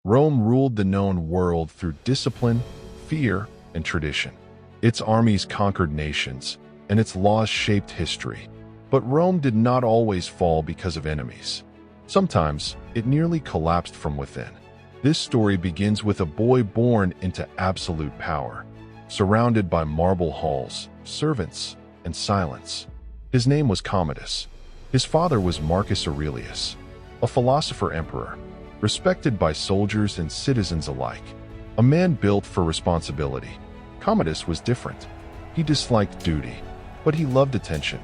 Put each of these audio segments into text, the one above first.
Rome ruled the known world through discipline, fear, and tradition. Its armies conquered nations, and its laws shaped history. But Rome did not always fall because of enemies. Sometimes, it nearly collapsed from within. This story begins with a boy born into absolute power, surrounded by marble halls, servants, and silence. His name was Commodus. His father was Marcus Aurelius, a philosopher emperor, respected by soldiers and citizens alike. A man built for responsibility. Commodus was different. He disliked duty, but he loved attention,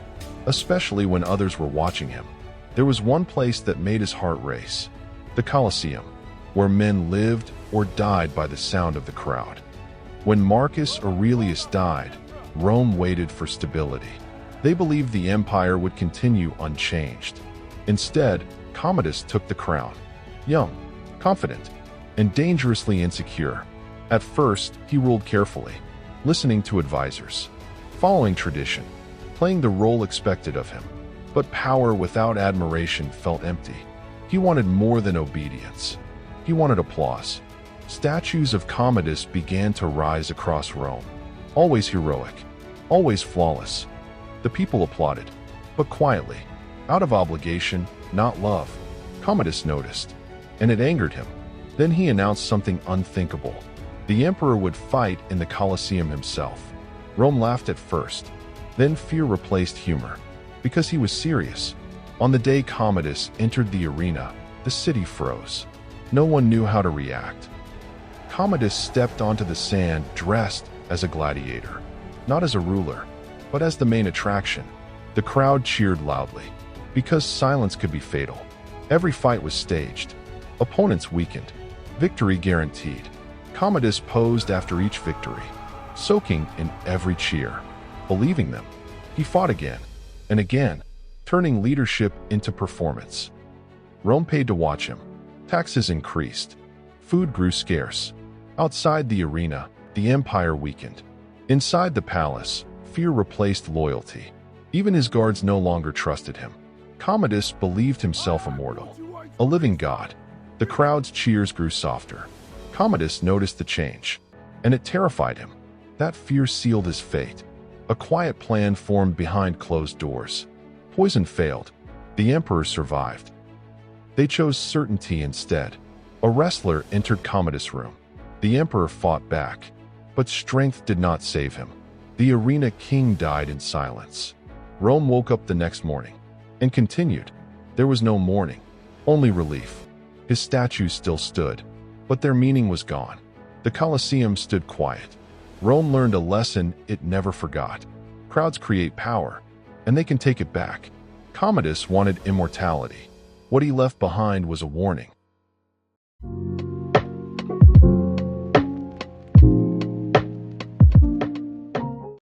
especially when others were watching him. There was one place that made his heart race: the Colosseum, where men lived or died by the sound of the crowd. When Marcus Aurelius died, Rome waited for stability. They believed the empire would continue unchanged. Instead, Commodus took the crown. Young, confident, and dangerously insecure. At first, he ruled carefully, listening to advisors, following tradition, playing the role expected of him. But power without admiration felt empty. He wanted more than obedience. He wanted applause. Statues of Commodus began to rise across Rome. Always heroic, always flawless. The people applauded, but quietly, out of obligation, not love. Commodus noticed, and it angered him. Then he announced something unthinkable. The emperor would fight in the Colosseum himself. Rome laughed at first. Then fear replaced humor, because he was serious. On the day Commodus entered the arena, the city froze. No one knew how to react. Commodus stepped onto the sand dressed as a gladiator, not as a ruler, but as the main attraction. The crowd cheered loudly, because silence could be fatal. Every fight was staged. Opponents weakened. Victory guaranteed. Commodus posed after each victory, soaking in every cheer, believing them. He fought again and again, turning leadership into performance. Rome paid to watch him. Taxes increased. Food grew scarce. Outside the arena, the empire weakened. Inside the palace, fear replaced loyalty. Even his guards no longer trusted him. Commodus believed himself immortal, a living god. The crowd's cheers grew softer. Commodus noticed the change, and it terrified him. That fear sealed his fate. A quiet plan formed behind closed doors. Poison failed. The emperor survived. They chose certainty instead. A wrestler entered Commodus' room. The emperor fought back, but strength did not save him. The arena king died in silence. Rome woke up the next morning and continued. There was no mourning, only relief. His statues still stood, but their meaning was gone. The Colosseum stood quiet. Rome learned a lesson it never forgot. Crowds create power, and they can take it back. Commodus wanted immortality. What he left behind was a warning.